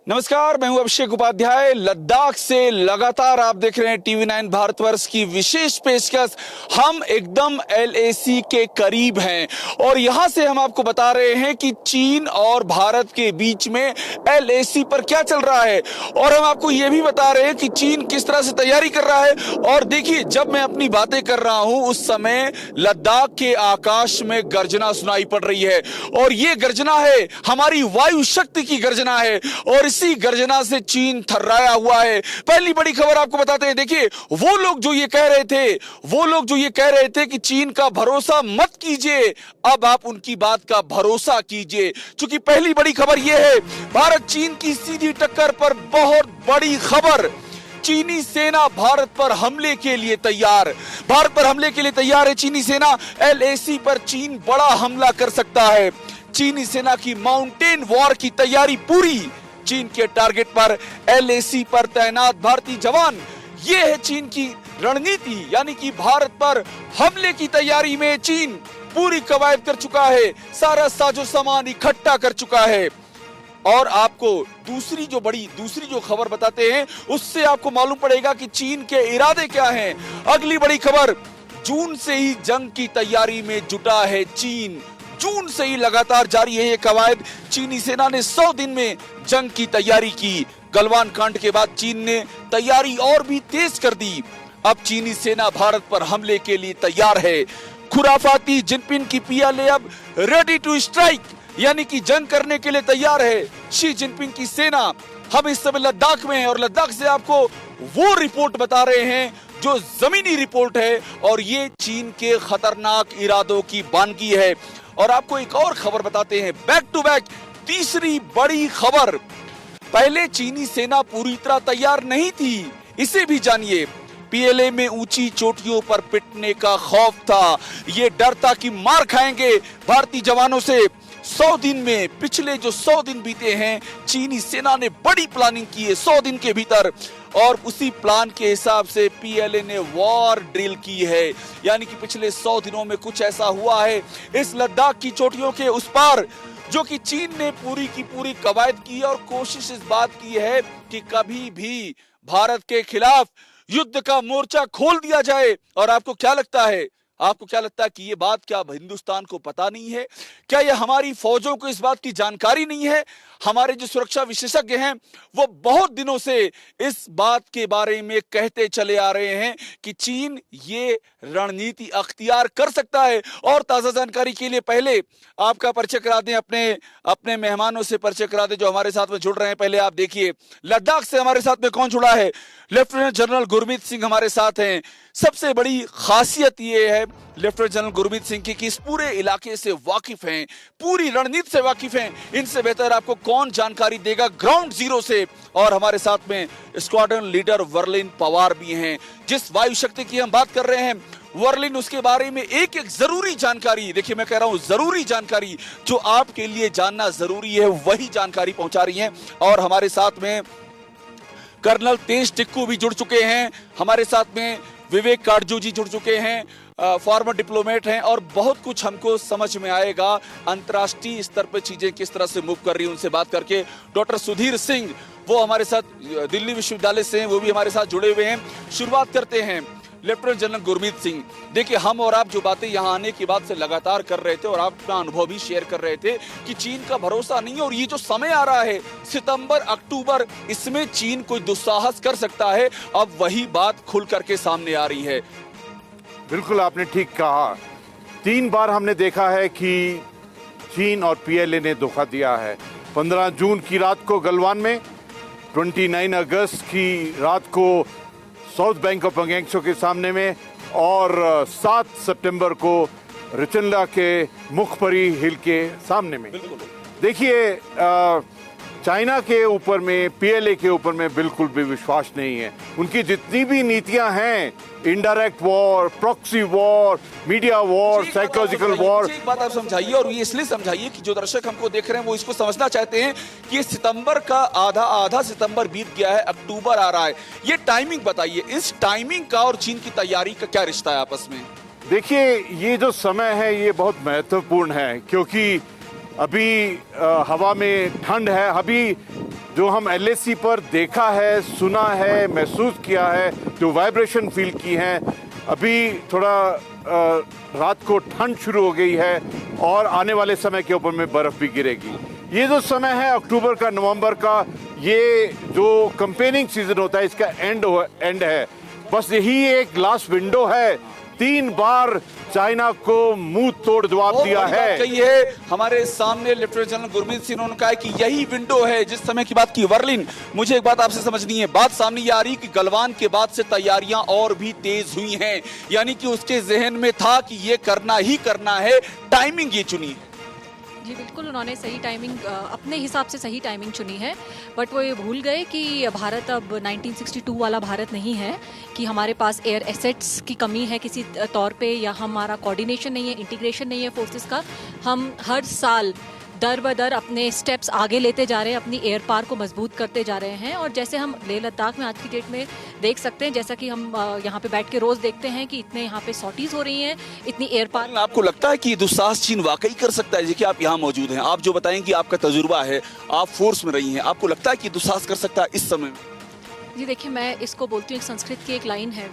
नमस्कार, मैं हूं अभिषेक उपाध्याय। लद्दाख से लगातार आप देख रहे हैं टीवी 9 भारतवर्ष की विशेष पेशकश। हम एकदम LAC के करीब हैं और यहां से हम आपको बता रहे हैं कि चीन और भारत के बीच में LAC पर क्या चल रहा है और हम आपको यह भी बता रहे हैं कि चीन किस तरह से तैयारी कर रहा है। और देखिए, जब मैं अपनी बातें कर रहा हूं उस समय लद्दाख के आकाश में गर्जना सुनाई पड़ रही है और ये गर्जना है हमारी वायु शक्ति की गर्जना है और इसी गर्जना से चीन थर्राया हुआ है। पहली बड़ी खबर आपको बताते हैं। देखिए, वो लोग जो ये कह रहे थे कि चीन का भरोसा मत कीजिए, अब आप उनकी बात का भरोसा कीजिए। क्योंकि पहली बड़ी खबर यह है, भारत चीन की सीधी टक्कर पर बहुत बड़ी खबर। चीनी सेना भारत पर हमले के लिए तैयार। भारत पर हमले के लिए तैयार है चीनी सेना। LAC पर चीन बड़ा हमला कर सकता है। चीनी सेना की माउंटेन वॉर की तैयारी पूरी। चीन के टारगेट पर LAC पर तैनात भारतीय जवान। यह है चीन की रणनीति, यानी कि भारत पर हमले की तैयारी में चीन पूरी कवायद कर चुका है, सारा साजो सामान इकट्ठा कर चुका है। और आपको दूसरी जो खबर बताते हैं उससे आपको मालूम पड़ेगा कि चीन के इरादे क्या हैं। अगली बड़ी खबर, जून से ही जंग की तैयारी में जुटा है चीन। जून से ही लगातार जारी है ये कवायद। चीनी सेना ने 100 दिन में जंग की तैयारी की। गलवान कांड के बाद चीन ने तैयारी और भी तेज कर दी। अब चीनी सेना भारत पर हमले के लिए तैयार है। खुराफाती जिनपिंग की PLA अब रेडी टू स्ट्राइक, यानी कि जंग करने के लिए तैयार है। शी जिनपिंग की सेना। हम इस समय लद्दाख में हैं और लद्दाख से आपको वो रिपोर्ट बता रहे हैं जो जमीनी रिपोर्ट है और ये चीन के खतरनाक इरादों की बानगी है। और आपको एक और खबर बताते हैं, बैक टू बैक तीसरी बड़ी खबर। पहले चीनी सेना पूरी तरह तैयार नहीं थी, इसे भी जानिए। PLA में ऊंची चोटियों पर पिटने का खौफ था। ये डर था कि मार खाएंगे भारतीय जवानों से। 100 दिन में, पिछले जो 100 दिन बीते हैं, चीनी सेना ने बड़ी प्लानिंग की है 100 दिन के भीतर और उसी प्लान के हिसाब से PLA ने वॉर ड्रिल की है। यानी कि पिछले 100 दिनों में कुछ ऐसा हुआ है इस लद्दाख की चोटियों के उस पार, जो कि चीन ने पूरी की पूरी कवायद की है और कोशिश इस बात की है कि कभी भी भारत के खिलाफ युद्ध का मोर्चा खोल दिया जाए। और आपको क्या लगता है कि ये बात क्या हिंदुस्तान को पता नहीं है? क्या ये हमारी फौजों को इस बात की जानकारी नहीं है? हमारे जो सुरक्षा विशेषज्ञ हैं वो बहुत दिनों से इस बात के बारे में कहते चले आ रहे हैं कि चीन ये रणनीति अख्तियार कर सकता है। और ताजा जानकारी के लिए पहले आपका परिचय करा दें, अपने मेहमानों से परिचय करा दें जो हमारे साथ में जुड़ रहे हैं। पहले आप देखिए लद्दाख से हमारे साथ में कौन जुड़ा है। लेफ्टिनेंट जनरल गुरमीत सिंह हमारे साथ हैं। सबसे बड़ी खासियत ये है लेफ्टिनेंट जनरल गुरमीत सिंह की कि इस पूरे इलाके से वाकिफ हैं, पूरी रणनीति से वाकिफ हैं। इनसे बेहतर आपको कौन जानकारी देगा ग्राउंड जीरो से। और हमारे साथ में स्क्वाड्रन लीडर वर्लिन पवार भी हैं। जिस वायु शक्ति की हम बात कर रहे हैं, वर्लिन उसके बारे में एक जरूरी जानकारी, देखिए मैं कह रहा हूं जरूरी जानकारी, जो आपके लिए जानना जरूरी है वही जानकारी पहुंचा रही है। और हमारे साथ में कर्नल तेज टिक्कू भी जुड़ चुके हैं। हमारे साथ में विवेक काटजू जी जुड़ चुके हैं, फॉर्मर डिप्लोमेट हैं। और बहुत कुछ हमको समझ में आएगा अंतर्राष्ट्रीय स्तर पर चीजें किस तरह से मूव कर रही है उनसे बात करके। डॉक्टर सुधीर सिंह वो हमारे साथ दिल्ली विश्वविद्यालय से हैं, वो भी हमारे साथ जुड़े हुए हैं। शुरुआत करते हैं लेफ्टिनेंट जनरल गुरमीत सिंह। देखिए, हम और आप जो बातें यहाँ आने के बाद से लगातार कर रहे थे और आप अपना अनुभव भी शेयर कर रहे थे कि चीन का भरोसा नहीं है और ये जो समय आ रहा है सितंबर अक्टूबर, इसमें चीन कोई दुस्साहस कर सकता है। अब वही बात खुल करके सामने आ रही है। बिल्कुल आपने ठीक कहा। 3 बार हमने देखा है कि चीन और PLA ने धोखा दिया है। 15 जून की रात को गलवान में, 29 अगस्त की रात को साउथ बैंक ऑफ पंगेंगसो के सामने में और 7 सितंबर को रिचनला के मुखपरी हिल के सामने में। देखिए, चाइना के ऊपर में, PLA के ऊपर में बिल्कुल भी विश्वास नहीं है। उनकी जितनी भी नीतियां हैं, indirect war, proxy war, media war, psychological war. एक बात आप समझाइए और ये इसलिए समझाइए कि जो दर्शक हमको देख रहे हैं वो इसको समझना चाहते हैं कि सितंबर का आधा सितंबर बीत गया है, अक्टूबर आ रहा है। ये टाइमिंग बताइए, इस टाइमिंग का और चीन की तैयारी का क्या रिश्ता है आपस में? देखिए, ये जो समय है ये बहुत महत्वपूर्ण है क्योंकि अभी हवा में ठंड है। अभी जो हम LAC पर देखा है, सुना है, महसूस किया है, जो वाइब्रेशन फील की हैं, अभी थोड़ा रात को ठंड शुरू हो गई है और आने वाले समय के ऊपर में बर्फ भी गिरेगी। ये जो समय है अक्टूबर का, नवंबर का, ये जो कंपेनिंग सीजन होता है, इसका एंड है। बस यही एक लास्ट विंडो है। 3 बार चाइना को मुंह तोड़ जवाब दिया है। कही है हमारे सामने लेफ्टिनेंट जनरल गुरमीत सिंह ने कहा है कि यही विंडो है जिस समय की बात की। वर्लिन, मुझे एक बात आपसे समझनी है, बात सामने ये आ रही कि गलवान के बाद से तैयारियां और भी तेज हुई हैं, यानी कि उसके जहन में था कि ये करना ही करना है, टाइमिंग ये चुनी है। जी बिल्कुल, उन्होंने सही टाइमिंग, अपने हिसाब से सही टाइमिंग चुनी है, बट वो ये भूल गए कि भारत अब 1962 वाला भारत नहीं है कि हमारे पास एयर एसेट्स की कमी है किसी तौर पे, या हमारा कोऑर्डिनेशन नहीं है, इंटीग्रेशन नहीं है फोर्सेस का। हम हर साल दर बदर अपने स्टेप्स आगे लेते जा रहे हैं, अपनी एयर पावर को मजबूत करते जा रहे हैं। और जैसे हम लेह लद्दाख में आज की डेट में देख सकते हैं, जैसा कि हम यहाँ पे बैठ के रोज देखते हैं कि इतने यहाँ पे सॉटीज हो रही हैं, इतनी एयर पावर। आपको लगता है कि दुस्साहस चीन वाकई कर सकता है? देखिए आप यहाँ मौजूद हैं, आप जो बताएं कि आपका तजुर्बा है, आप फोर्स में रही हैं, आपको लगता है कि दुस्साहस कर सकता है इस समय में? जी देखिए, मैं इसको बोलती हूँ, एक संस्कृत की एक लाइन है,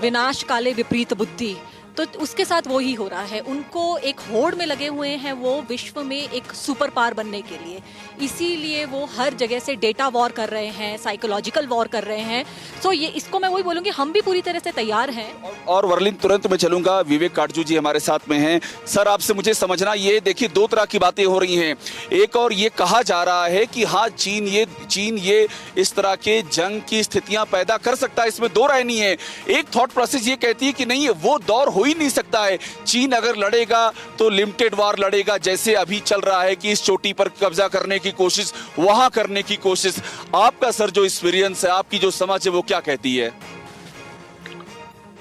विनाश काले विपरीत बुद्धि, तो उसके साथ वो ही हो रहा है। उनको एक होड़ में लगे हुए हैं वो विश्व में एक सुपर पावर बनने के लिए, इसीलिए वो हर जगह से डेटा वॉर कर रहे हैं, साइकोलॉजिकल वॉर कर रहे हैं। सो ये, इसको मैं वही बोलूँगी, हम भी पूरी तरह से तैयार हैं। और वर्लिन, तुरंत मैं चलूंगा, विवेक काटजू जी हमारे साथ में हैं। सर, आपसे मुझे समझना, ये देखिए 2 तरह की बातें हो रही हैं। एक और ये कहा जा रहा है कि हाँ, चीन ये इस तरह के जंग की स्थितियां पैदा कर सकता है, इसमें 2 राय नहीं है। एक थॉट प्रोसेस ये कहती है कि नहीं, वो दौर हो ही नहीं सकता है। चीन अगर लड़ेगा तो लिमिटेड वार लड़ेगा, जैसे अभी चल रहा है कि इस चोटी पर कब्जा करने की कोशिश, वहां करने की कोशिश। आपका सर जो एक्सपीरियंस है, आपकी जो समझ है, वो क्या कहती है?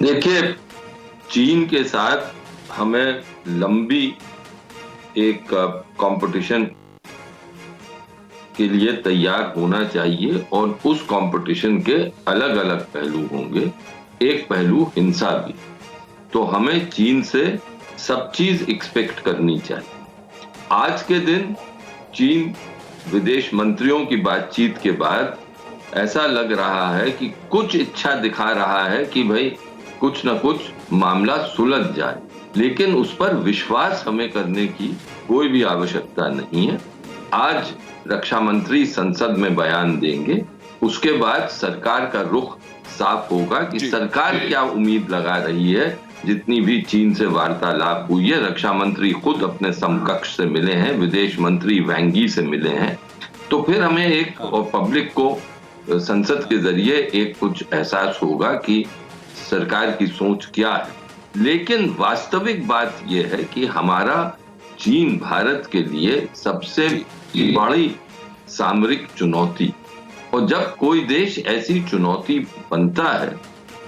देखिए, चीन के साथ हमें लंबी एक कंपटीशन के लिए तैयार होना चाहिए, और उस कंपटीशन के अलग अलग पहलू होंगे। एक पहलू हिंसा भी, तो हमें चीन से सब चीज एक्सपेक्ट करनी चाहिए। आज के दिन चीन विदेश मंत्रियों की बातचीत के बाद ऐसा लग रहा है कि कुछ इच्छा दिखा रहा है कि भाई कुछ ना कुछ मामला सुलझ जाए, लेकिन उस पर विश्वास हमें करने की कोई भी आवश्यकता नहीं है। आज रक्षा मंत्री संसद में बयान देंगे, उसके बाद सरकार का रुख साफ होगा कि सरकार क्या उम्मीद लगा रही है। जितनी भी चीन से वार्तालाप हुई है, रक्षा मंत्री खुद अपने समकक्ष से मिले हैं, विदेश मंत्री वैंग यी से मिले हैं, तो फिर हमें एक, और पब्लिक को संसद के जरिए एक कुछ एहसास होगा कि सरकार की सोच क्या है। लेकिन वास्तविक बात यह है कि हमारा चीन भारत के लिए सबसे बड़ी सामरिक चुनौती, और जब कोई देश ऐसी चुनौती बनता है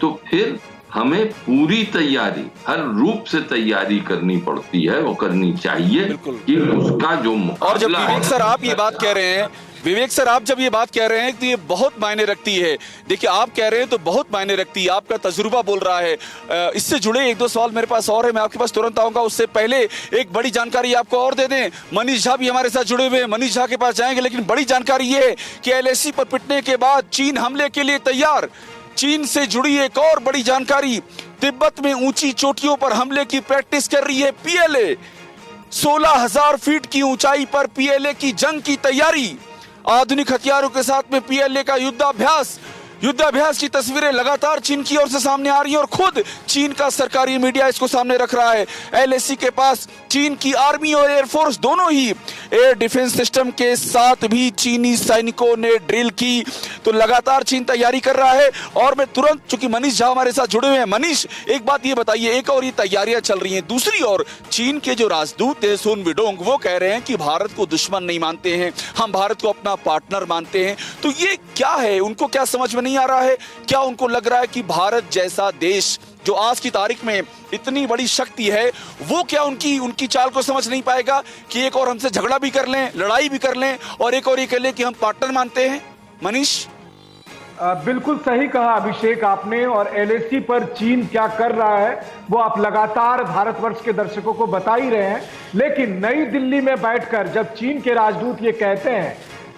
तो फिर हमें पूरी तैयारी, हर रूप से तैयारी करनी पड़ती है, वो करनी चाहिए कि उसका जो मुकाबला। और जब विवेक सर आप ये बात कह रहे हैं, विवेक सर आप जब ये बात कह रहे हैं तो ये बहुत मायने रखती है। देखिए, आप कह रहे हैं तो बहुत मायने रखती है, आपका तजुर्बा बोल रहा है। इससे जुड़े 1-2 सवाल मेरे पास और है, मैं आपके पास तुरंत आऊंगा। उससे पहले एक बड़ी जानकारी आपको और दे दें, मनीष झा भी हमारे साथ जुड़े हुए हैं, मनीष झा के पास जाएंगे। लेकिन बड़ी जानकारी ये है कि LAC पर पिटने के बाद चीन हमले के लिए तैयार। चीन से जुड़ी एक और बड़ी जानकारी, तिब्बत में ऊंची चोटियों पर हमले की प्रैक्टिस कर रही है PLA। 16,000 फीट की ऊंचाई पर PLA की जंग की तैयारी, आधुनिक हथियारों के साथ में PLA का युद्धाभ्यास की तस्वीरें लगातार चीन की ओर से सामने आ रही हैं, और खुद चीन का सरकारी मीडिया इसको सामने रख रहा है। LAC के पास चीन की आर्मी और एयरफोर्स दोनों ही एयर डिफेंस सिस्टम के साथ भी चीनी सैनिकों ने ड्रिल की, तो लगातार चीन तैयारी कर रहा है। और मैं तुरंत, चूंकि मनीष झा हमारे साथ जुड़े हुए हैं, मनीष एक बात ये बताइए, एक और ये तैयारियां चल रही हैं, दूसरी ओर चीन के जो राजदूत हैं सुन विडोंग, वो कह रहे हैं कि भारत को दुश्मन नहीं मानते हैं, हम भारत को अपना पार्टनर मानते हैं। तो ये क्या है, उनको क्या समझ में नहीं आ रहा है? क्या उनको लग रहा है कि भारत जैसा देश जो आज की तारीख में इतनी बड़ी शक्ति है, वो क्या उनकी चाल को समझ नहीं पाएगा कि एक और हमसे झगड़ा भी कर लें, लड़ाई भी कर लें, और एक और ये कह लें कि हम पार्टनर मानते हैं? मनीष, बिल्कुल सही कहा अभिषेक आपने, और LAC पर चीन क्या कर रहा है वो आप लगातार भारतवर्ष के दर्शकों को बता ही रहे हैं। लेकिन नई दिल्ली में बैठकर जब चीन के राजदूत ये कहते हैं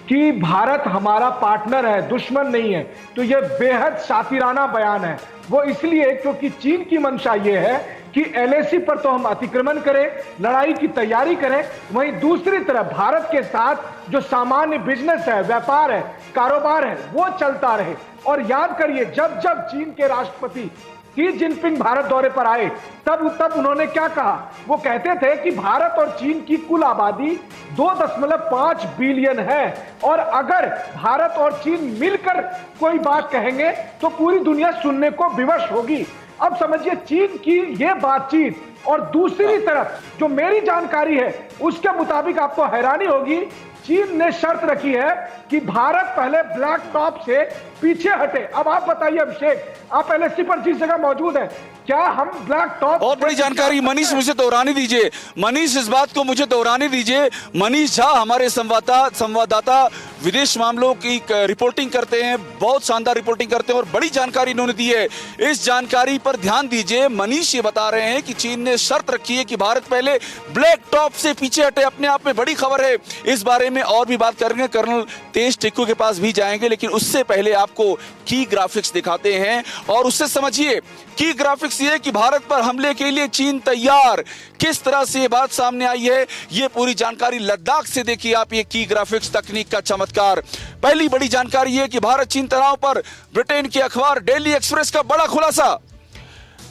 कि भारत हमारा पार्टनर है, दुश्मन नहीं है, तो यह बेहद शातिराना बयान है। वो इसलिए क्योंकि चीन की मंशा ये है कि एलएसी पर तो हम अतिक्रमण करें, लड़ाई की तैयारी करें, वहीं दूसरी तरफ भारत के साथ जो सामान्य बिजनेस है, व्यापार है, कारोबार है, वो चलता रहे। और याद करिए, जब जब चीन के राष्ट्रपति शी जिनपिंग भारत दौरे पर आए, तब उन्होंने क्या कहा? वो कहते थे कि भारत और चीन की कुल आबादी 2.5 बिलियन है, और अगर भारत और चीन मिलकर कोई बात कहेंगे तो पूरी दुनिया सुनने को विवश होगी। अब समझिए चीन की ये बातचीत, और दूसरी तरफ जो मेरी जानकारी है उसके मुताबिक आपको हैरानी होगी, चीन ने शर्त रखी है कि भारत पहले ब्लैक टॉप से पीछे हटे। अब आप बताइए अभिषेक, आप एलएसी पर जिस जगह मौजूद है, क्या हम ब्लैक टॉप? बहुत बड़ी जानकारी मनीष, मुझे दोहराने दीजिए। मनीष, इस बात को मुझे दोहराने दीजिए। मनीष झा हमारे संवाददाता विदेश मामलों की रिपोर्टिंग करते हैं, बहुत शानदार रिपोर्टिंग करते हैं और बड़ी जानकारी इन्होंने दी है। इस जानकारी पर ध्यान दीजिए। मनीष ये बता रहे हैं कि चीन ने शर्त रखी है कि भारत पहले ब्लैक टॉप से पीछे हटे। अपने आप में बड़ी खबर है। इस बारे में और भी बात करेंगे, कर्नल तेज टिक्कू के पास भी जाएंगे, लेकिन उससे पहले आपको की ग्राफिक्स दिखाते हैं और उससे समझिए की ग्राफिक्स ये कि भारत पर हमले के लिए चीन तैयार। किस तरह से ये बात सामने आई है, ये पूरी जानकारी लद्दाख से देखिए आप, ये की ग्राफिक्स तकनीक का चमत्कार। पहली बड़ी जानकारी है कि भारत चीन तनाव पर ब्रिटेन के अखबार डेली एक्सप्रेस का बड़ा खुलासा।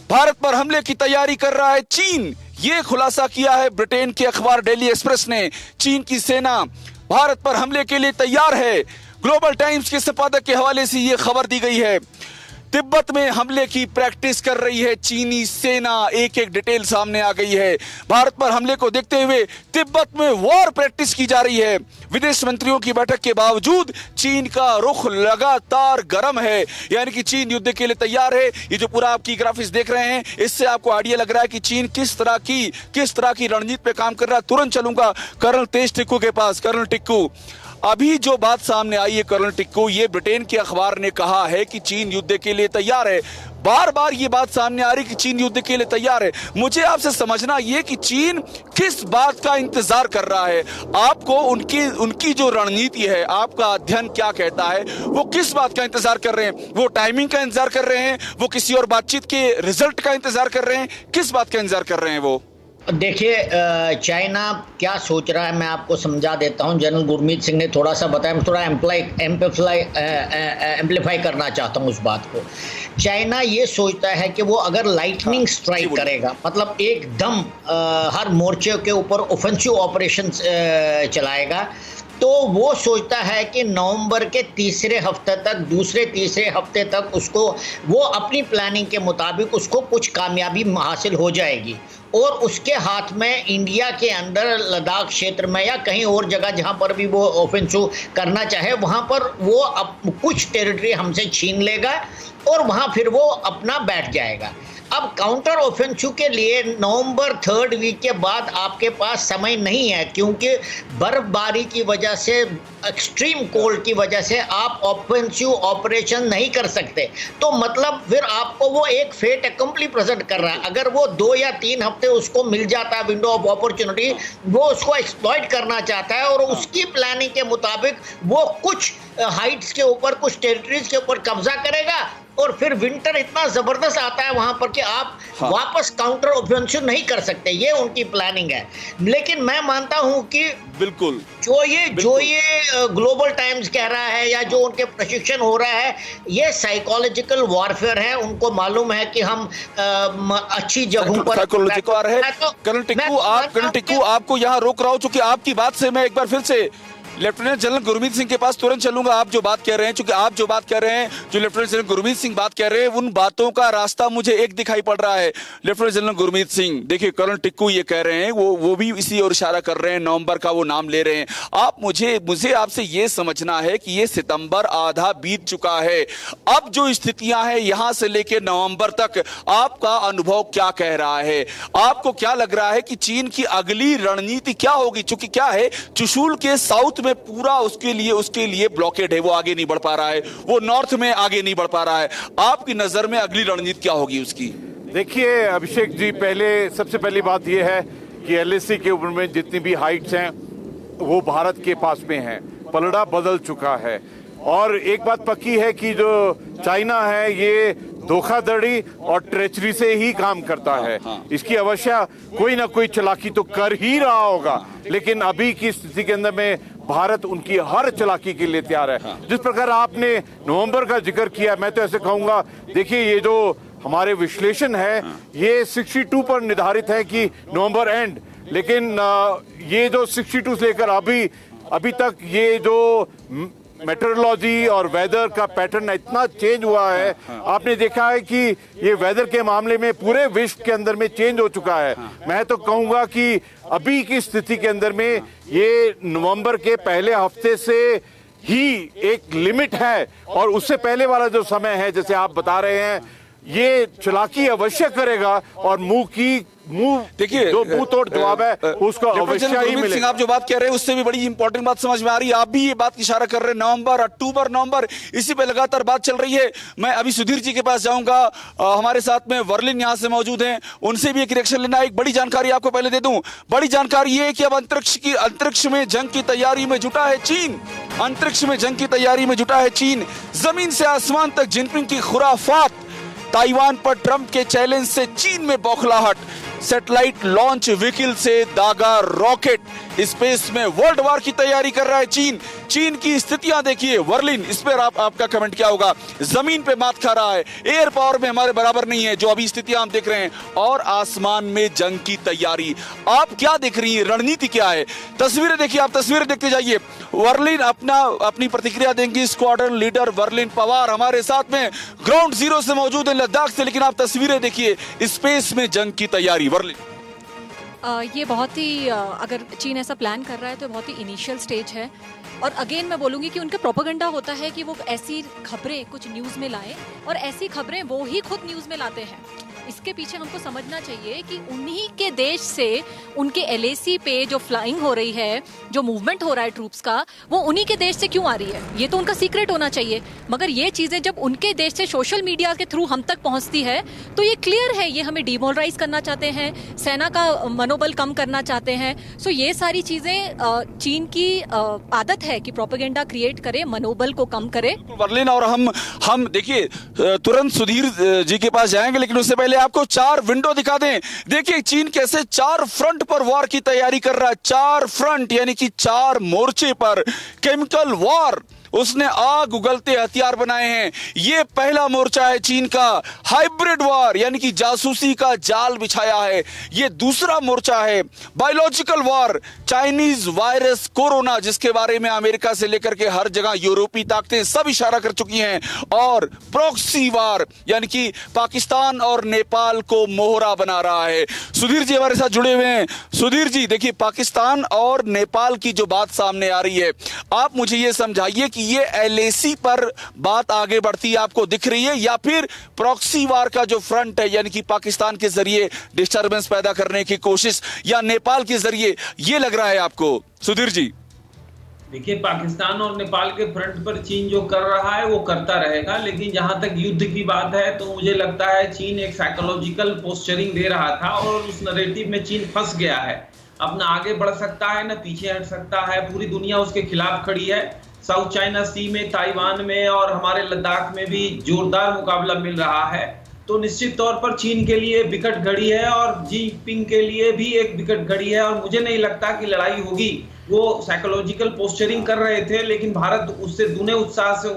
भारत पर हमले की तैयारी कर रहा है चीन, ये खुलासा किया है ब्रिटेन के अखबार डेली एक्सप्रेस ने। चीन की सेना भारत पर हमले के लिए तैयार है। ग्लोबल टाइम्स के संपादक के हवाले से यह खबर दी गई है। तिब्बत में हमले की प्रैक्टिस कर रही है चीनी सेना, एक एक डिटेल सामने आ गई है। भारत पर हमले को देखते हुए तिब्बत में वॉर प्रैक्टिस की जा रही है। विदेश मंत्रियों की बैठक के बावजूद चीन का रुख लगातार गर्म है, यानी कि चीन युद्ध के लिए तैयार है। ये जो पूरा आपकी ग्राफिक्स देख रहे हैं, इससे आपको आइडिया लग रहा है कि चीन किस तरह की रणनीति पे काम कर रहा है। तुरंत चलूंगा कर्नल तेज टिक्कू के पास। कर्नल टिक्कू, अभी जो बात सामने आई है कर्नल टिक्कू, ये ब्रिटेन के अखबार ने कहा है कि चीन युद्ध के लिए तैयार है। बार बार ये बात सामने आ रही कि चीन युद्ध के लिए तैयार है। मुझे आपसे समझना ये कि चीन किस बात का इंतजार कर रहा है। आपको उनकी जो रणनीति है, आपका अध्ययन क्या कहता है, वो किस बात का इंतजार कर रहे हैं? वो टाइमिंग का इंतजार कर रहे हैं, वो किसी और बातचीत के रिजल्ट का इंतजार कर रहे हैं, किस बात का इंतजार कर रहे हैं वो? देखिए, चाइना क्या सोच रहा है मैं आपको समझा देता हूं। जनरल गुरमीत सिंह ने थोड़ा सा बताया, मैं थोड़ा एम्पलीफाई करना चाहता हूं उस बात को। चाइना ये सोचता है कि वो अगर लाइटनिंग स्ट्राइक करेगा, मतलब एकदम हर मोर्चे के ऊपर ऑफेंसिव ऑपरेशन चलाएगा, तो वो सोचता है कि नवंबर के तीसरे हफ्ते तक, दूसरे तीसरे हफ्ते तक उसको, वो अपनी प्लानिंग के मुताबिक उसको कुछ कामयाबी हासिल हो जाएगी और उसके हाथ में इंडिया के अंदर लद्दाख क्षेत्र में या कहीं और जगह जहां पर भी वो ऑफेंसिव करना चाहे, वहां पर वो कुछ टेरिटरी हमसे छीन लेगा और वहां फिर वो अपना बैठ जाएगा। अब काउंटर ऑफेंसिव के लिए नवंबर 3rd वीक के बाद आपके पास समय नहीं है, क्योंकि बर्फबारी की वजह से, एक्सट्रीम कोल्ड की वजह से आप ऑफेंसिव ऑपरेशन नहीं कर सकते। तो मतलब फिर आपको वो एक फेट अकम्पली प्रेजेंट कर रहा है। अगर वो 2 या 3 हफ्ते उसको मिल जाता है विंडो ऑफ अपॉर्चुनिटी, वो उसको एक्सप्लॉइट करना चाहता है और उसकी प्लानिंग के मुताबिक वो कुछ हाइट्स के ऊपर, कुछ टेरिटरीज के ऊपर कब्जा करेगा और फिर विंटर इतना जबरदस्त आता है वहां पर कि आप वापस काउंटर ऑफेंसिव नहीं कर सकते। ये उनकी प्लानिंग है। लेकिन मैं मानता हूं कि बिल्कुल जो ये ग्लोबल टाइम्स कह रहा है या जो उनके प्रशिक्षण हो रहा है, ये साइकोलॉजिकल वॉरफेयर है। उनको मालूम है कि हम अच्छी जगहों पर साइकोलॉजिकल है। कर्नल टिक्कू, आपको यहाँ रोक रहा हूं चूंकि आपकी बात से मैं एक बार फिर से लेफ्टिनेंट जनरल गुरमीत सिंह के पास तुरंत चलूंगा। आप जो बात कह रहे हैं, चूंकि आप जो बात कह रहे हैं, जो लेफ्टिनेंट जनरल गुरमीत सिंह बात कह रहे हैं, उन बातों का रास्ता मुझे एक दिखाई पड़ रहा है। लेफ्टिनेंट जनरल गुरमीत सिंह, देखिए कर्नल टिक्कू ये कह रहे हैं, वो भी इसी ओर इशारा कर रहे हैं, नवंबर का वो नाम ले रहे हैं। आप मुझे आपसे ये समझना है कि ये सितंबर आधा बीत चुका है। अब जो स्थितियां हैं यहां से लेकर नवंबर तक, आपका अनुभव क्या कह रहा है? आपको क्या लग रहा है कि चीन की अगली रणनीति क्या होगी? चूंकि क्या है, चुशूल के साउथ में पूरा उसके लिए ब्लॉकेड है, वो आगे नहीं बढ़ पा रहा है, वो नॉर्थ में आगे नहीं बढ़ पा रहा है। आपकी नजर में अगली रणनीति क्या होगी उसकी? देखिए अभिषेक जी, सबसे पहली बात यह है कि एलएसी के ऊपर में जितनी भी हाइट्स हैं वो भारत के पास में हैं। पलड़ा बदल चुका है। और एक बात पक्की है कि जो चाइना है ये धोखाधड़ी और ट्रेचरी से ही काम करता है। इसकी अवश्य कोई ना कोई चालाकी तो कर ही रहा होगा, लेकिन अभी की स्थिति के अंदर में भारत उनकी हर चालाकी के लिए तैयार है। जिस प्रकार आपने नवंबर का जिक्र किया, मैं तो ऐसे कहूंगा, देखिए ये जो हमारे विश्लेषण है ये 62 पर निर्धारित है कि नवंबर एंड, लेकिन ये जो 62 से लेकर अभी तक ये जो मेट्रोलॉजी और वेदर का पैटर्न इतना चेंज हुआ है। आपने देखा है कि ये वेदर के मामले में पूरे विश्व के अंदर में चेंज हो चुका है। मैं तो कहूंगा कि अभी की स्थिति के अंदर में ये नवंबर के पहले हफ्ते से ही एक लिमिट है, और उससे पहले वाला जो समय है जैसे आप बता रहे हैं ये चालाकी अवश्य करेगा और देखिए जो मुंह तोड़ जवाब है उसको अवश्य ही मिलेगा। आप जो बात कह रहे हैं उससे भी बड़ी इंपॉर्टेंट बात समझ में आ रही है। आप भी ये बात की इशारा कर रहे हैं, नवंबर, अक्टूबर, नवंबर, इसी पे लगातार बात चल रही है। मैं अभी सुधीर जी के पास जाऊंगा, हमारे साथ में वर्लिन यहां से मौजूद हैं, उनसे भी एक रिएक्शन लेना। एक बड़ी जानकारी आपको पहले दे दूं, बड़ी जानकारी ये है कि अब अंतरिक्ष में जंग की तैयारी में जुटा है चीन। अंतरिक्ष में जंग की तैयारी में जुटा है चीन। जमीन से आसमान तक जिनपिंग की खुराफात, ताइवान पर ट्रंप के चैलेंज से चीन में बौखलाहट, सैटेलाइट लॉन्च व्हीकल से दागा रॉकेट, स्पेस में वर्ल्ड वॉर की तैयारी कर रहा है चीन। चीन की स्थितियां देखिए, वर्लिन, इस पर आपका कमेंट क्या होगा? जमीन पे मात खा रहा है, एयर पावर में हमारे बराबर नहीं है जो अभी स्थितियां हम देख रहे हैं, और आसमान में जंग की तैयारी। आप क्या देख रही हैं, रणनीति क्या है? तस्वीरें देखिए, आप तस्वीरें देखते जाइए। वर्लिन अपनी प्रतिक्रिया देंगी। स्क्वाड्रन लीडर वर्लिन पवार हमारे साथ में ग्राउंड जीरो से मौजूद है, लद्दाख से। लेकिन आप तस्वीरें देखिए, स्पेस में जंग की तैयारी। वर्लिन, ये बहुत ही अगर चीन ऐसा प्लान कर रहा है तो बहुत ही इनिशियल स्टेज है। और अगेन मैं बोलूँगी कि उनका प्रोपेगेंडा होता है कि वो ऐसी खबरें कुछ न्यूज़ में लाएं, और ऐसी खबरें वो ही खुद न्यूज़ में लाते हैं। इसके पीछे हमको समझना चाहिए कि उन्हीं के देश से उनके LAC पे जो फ्लाइंग हो रही है, जो मूवमेंट हो रहा है ट्रूप्स का, वो उन्हीं के देश से क्यों आ रही है, ये तो उनका सीक्रेट होना चाहिए। मगर ये चीज़ें जब उनके देश से सोशल मीडिया के थ्रू हम तक पहुंचती है तो ये क्लियर है, ये हमें डिमोरलाइज करना चाहते हैं, सेना का मनोबल कम करना चाहते हैं। सो ये सारी चीज़ें चीन की आदत है कि प्रोपेगेंडा क्रिएट करे, मनोबल को कम करे। वर्लिन, और हम देखिए तुरंत सुधीर जी के पास जाएंगे, लेकिन उससे पहले आपको 4 विंडो दिखा दें। देखिए चीन कैसे 4 फ्रंट पर वॉर की तैयारी कर रहा है। 4 फ्रंट यानी कि 4 मोर्चे पर केमिकल वॉर, उसने आग उगलते हथियार बनाए हैं। ये पहला मोर्चा है चीन का। हाइब्रिड वॉर यानी कि जासूसी का जाल बिछाया है। ये दूसरा मोर्चा है। Biological war, Chinese virus corona, जिसके बारे में अमेरिका से लेकर के हर जगह यूरोपीय ताकतें सब इशारा कर चुकी हैं। और प्रॉक्सी वॉर यानी कि पाकिस्तान और नेपाल को मोहरा बना रहा है। सुधीर जी हमारे साथ जुड़े हुए हैं। सुधीर जी, देखिए पाकिस्तान और नेपाल की जो बात सामने आ रही है, आप मुझे ये समझाइए कि ये LAC पर बात आगे बढ़ती है, आपको दिख रही है, या फिर प्रॉक्सी वार का जो फ्रंट है यानी कि पाकिस्तान के जरिए डिस्टरबेंस पैदा करने की कोशिश, या नेपाल के जरिए, ये लग रहा है आपको? सुधीर जी, देखिए पाकिस्तान और नेपाल के फ्रंट पर चीन जो कर रहा है वो करता रहेगा, लेकिन जहां तक युद्ध की बात है तो मुझे लगता है चीन एक साइकोलॉजिकल पोस्चरिंग दे रहा था और उस नैरेटिव में चीन फंस गया है। अपना आगे बढ़ सकता है ना पीछे हट सकता है, पूरी दुनिया उसके खिलाफ खड़ी है। साउथ चाइना सी में, ताइवान में और हमारे लद्दाख में भी जोरदार मुकाबला मिल रहा है। तो निश्चित तौर पर चीन के लिए विकट घड़ी है और जिनपिंग के लिए भी एक विकट घड़ी है, और मुझे नहीं लगता कि लड़ाई होगी। वो साइकोलॉजिकल पोस्चरिंग कर रहे थे, लेकिन भारत उससे दूने उत्साह से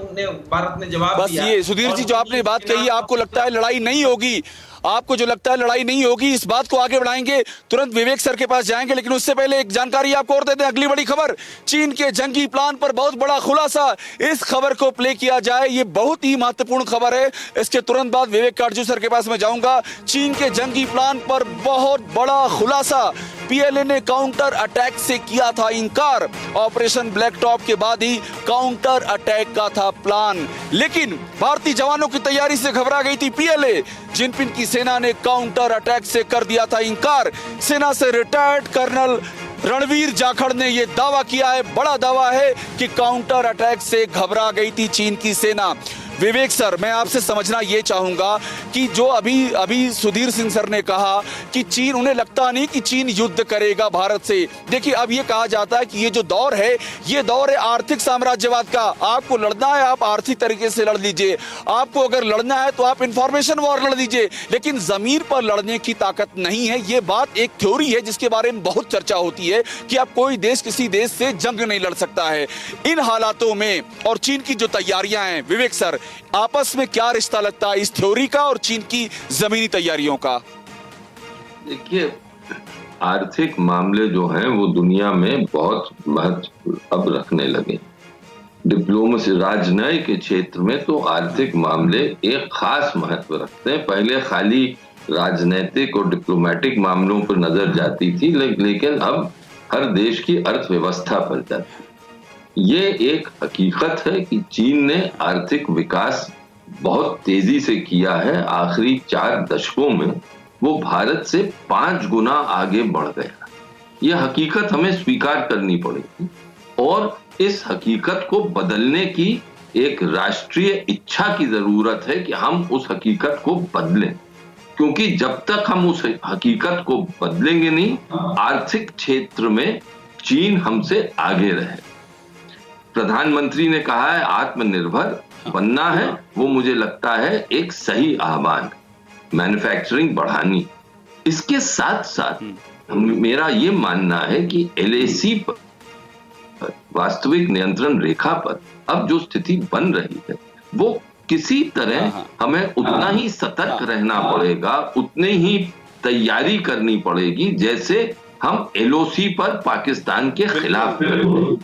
भारत ने जवाब दिया। बस ये सुधीर जी, जो आपने बात कही, आपको लगता है लड़ाई नहीं होगी, आपको जो लगता है लड़ाई नहीं होगी, इस बात को आगे बढ़ाएंगे। तुरंत विवेक सर के पास जाएंगे, लेकिन उससे पहले एक जानकारी आपको और देते हैं। अगली बड़ी खबर, चीन के जंगी प्लान पर बहुत बड़ा खुलासा। इस खबर को प्ले किया जाए, ये बहुत ही महत्वपूर्ण खबर है। इसके तुरंत बाद विवेक काटजू सर के पास मैं जाऊंगा। चीन के जंगी प्लान पर बहुत बड़ा खुलासा। PLA ने काउंटर अटैक से किया था इनकार। ऑपरेशन ब्लैक टॉप के बाद ही काउंटर अटैक का था प्लान, लेकिन भारतीय जवानों की तैयारी से घबरा गई थी PLA। जिनपिंग की सेना ने काउंटर अटैक से कर दिया था इनकार। सेना से रिटायर्ड कर्नल रणवीर जाखड़ ने यह दावा किया है, बड़ा दावा है, कि काउंटर अटैक से घबरा गई थी चीन की सेना। विवेक सर, मैं आपसे समझना ये चाहूंगा कि जो अभी सुधीर सिंह सर ने कहा कि चीन, उन्हें लगता नहीं कि चीन युद्ध करेगा भारत से। देखिए, अब ये कहा जाता है कि ये जो दौर है, ये दौर है आर्थिक साम्राज्यवाद का। आपको लड़ना है, आप आर्थिक तरीके से लड़ लीजिए। आपको अगर लड़ना है तो आप इंफॉर्मेशन वॉर लड़ लीजिए, लेकिन जमीन पर लड़ने की ताकत नहीं है। ये बात एक थ्योरी है जिसके बारे में बहुत चर्चा होती है कि अब कोई देश किसी देश से जंग नहीं लड़ सकता है। इन हालातों में और चीन की जो तैयारियां हैं, विवेक सर, आपस में क्या रिश्ता लगता है इस थ्योरी का और चीन की जमीनी तैयारियों का? देखिए, आर्थिक मामले जो हैं वो दुनिया में बहुत महत्व अब रखने लगे। डिप्लोमेसी, राजनय के क्षेत्र में तो आर्थिक मामले एक खास महत्व रखते हैं। पहले खाली राजनीतिक और डिप्लोमेटिक मामलों पर नजर जाती थी, लेकिन अब हर देश की अर्थव्यवस्था पर जाती है। ये एक हकीकत है कि चीन ने आर्थिक विकास बहुत तेजी से किया है। आखिरी 4 दशकों में वो भारत से 5 गुना आगे बढ़ गया। यह हकीकत हमें स्वीकार करनी पड़ेगी और इस हकीकत को बदलने की एक राष्ट्रीय इच्छा की जरूरत है कि हम उस हकीकत को बदलें, क्योंकि जब तक हम उस हकीकत को बदलेंगे नहीं, आर्थिक क्षेत्र में चीन हमसे आगे रहे। प्रधानमंत्री ने कहा है आत्मनिर्भर बनना है, वो मुझे लगता है एक सही आह्वान, मैन्युफैक्चरिंग बढ़ानी। इसके साथ साथ मेरा ये मानना है कि LAC पर, वास्तविक नियंत्रण रेखा पर अब जो स्थिति बन रही है, वो किसी तरह हमें उतना ही सतर्क रहना पड़ेगा, उतने ही तैयारी करनी पड़ेगी जैसे हम LOC पर पाकिस्तान के खिलाफ करते।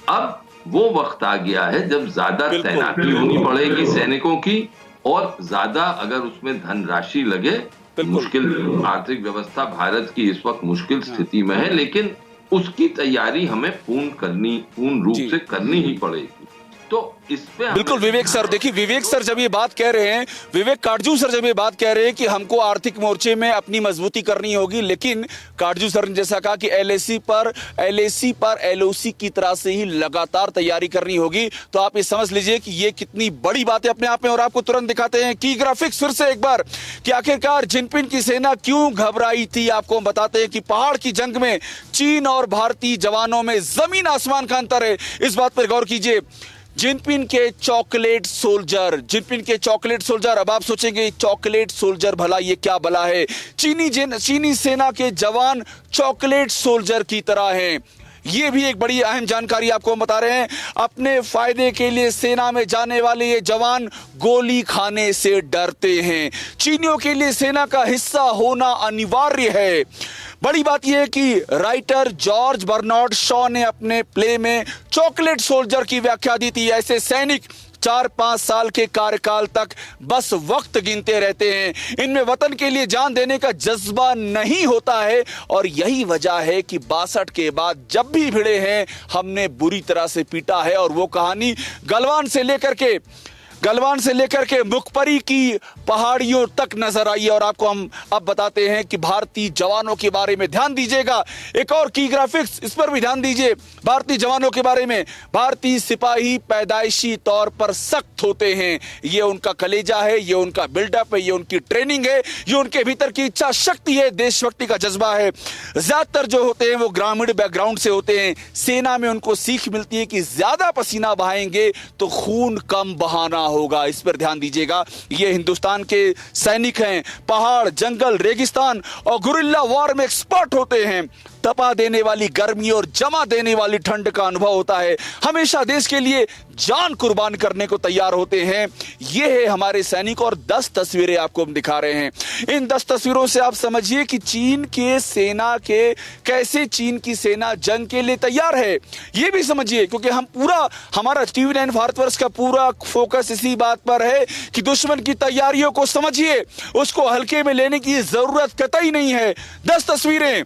अब वो वक्त आ गया है जब ज्यादा तैनाती होनी पड़ेगी सैनिकों की, और ज्यादा अगर उसमें धनराशि लगे। मुश्किल आर्थिक व्यवस्था भारत की इस वक्त मुश्किल स्थिति में है, लेकिन उसकी तैयारी हमें पूर्ण रूप से करनी ही पड़ेगी। तो इस पे बिल्कुल विवेक सर, देखिए विवेक सर जब ये बात कह रहे हैं, विवेक काटजू सर जब ये बात कह रहे हैं कि हमको आर्थिक मोर्चे में अपनी मजबूती करनी होगी, लेकिन काटजू सर ने जैसा कहा कि LAC पर LOC की तरह से ही लगातार तैयारी करनी होगी, तो आप ये समझ लीजिए कि ये कितनी बड़ी बात है अपने आप में। और आपको तुरंत दिखाते हैं की ग्राफिक्स फिर से एक बार कि आखिरकार जिनपिंग की सेना क्यों घबराई थी। आपको हम बताते हैं कि पहाड़ की जंग में चीन और भारतीय जवानों में जमीन आसमान का अंतर है। इस बात पर गौर कीजिए। जिनपिंग के चॉकलेट सोल्जर, अब आप सोचेंगे चॉकलेट सोल्जर भला ये क्या भला है? चीनी सेना के जवान चॉकलेट सोल्जर की तरह हैं। ये भी एक बड़ी अहम जानकारी आपको हम बता रहे हैं। अपने फायदे के लिए सेना में जाने वाले ये जवान गोली खाने से डरते हैं। चीनियों के लिए सेना का हिस्सा होना अनिवार्य है। बड़ी बात यह है कि राइटर जॉर्ज बर्नार्ड शॉ ने अपने प्ले में चॉकलेट सोल्जर की व्याख्या दी थी। ऐसे सैनिक 4-5 साल के कार्यकाल तक बस वक्त गिनते रहते हैं। इनमें वतन के लिए जान देने का जज्बा नहीं होता है, और यही वजह है कि 62 के बाद जब भी भिड़े हैं हमने बुरी तरह से पीटा है। और वो कहानी गलवान से लेकर के मुखपरी की पहाड़ियों तक नजर आई है। और आपको हम अब बताते हैं कि भारतीय जवानों के बारे में ध्यान दीजिएगा। एक और की ग्राफिक्स, इस पर भी ध्यान दीजिए। भारतीय जवानों के बारे में, भारतीय सिपाही पैदाइशी तौर पर सख्त होते हैं। ये उनका कलेजा है, ये उनका बिल्डअप है, ये उनकी ट्रेनिंग है, ये उनके भीतर की इच्छा शक्ति है, देशभक्ति का जज्बा है। ज्यादातर जो होते हैं वो ग्रामीण बैकग्राउंड से होते हैं। सेना में उनको सीख मिलती है कि ज्यादा पसीना बहाएंगे तो खून कम बहाना होगा। इस पर ध्यान दीजिएगा। ये हिंदुस्तान के सैनिक हैं। पहाड़, जंगल, रेगिस्तान और गुरिल्ला वॉर में एक्सपर्ट होते हैं। तपा देने वाली गर्मी और जमा देने वाली ठंड का अनुभव होता है। हमेशा देश के लिए जान कुर्बान करने को तैयार होते हैं। ये है हमारे सैनिक। और 10 तस्वीरें आपको हम दिखा रहे हैं। इन 10 तस्वीरों से आप समझिए कि चीन की सेना जंग के लिए तैयार है। ये भी समझिए, क्योंकि हमारा TV9 भारतवर्ष का पूरा फोकस इसी बात पर है कि दुश्मन की तैयारियों को समझिए, उसको हल्के में लेने की जरूरत कतई नहीं है। 10 तस्वीरें।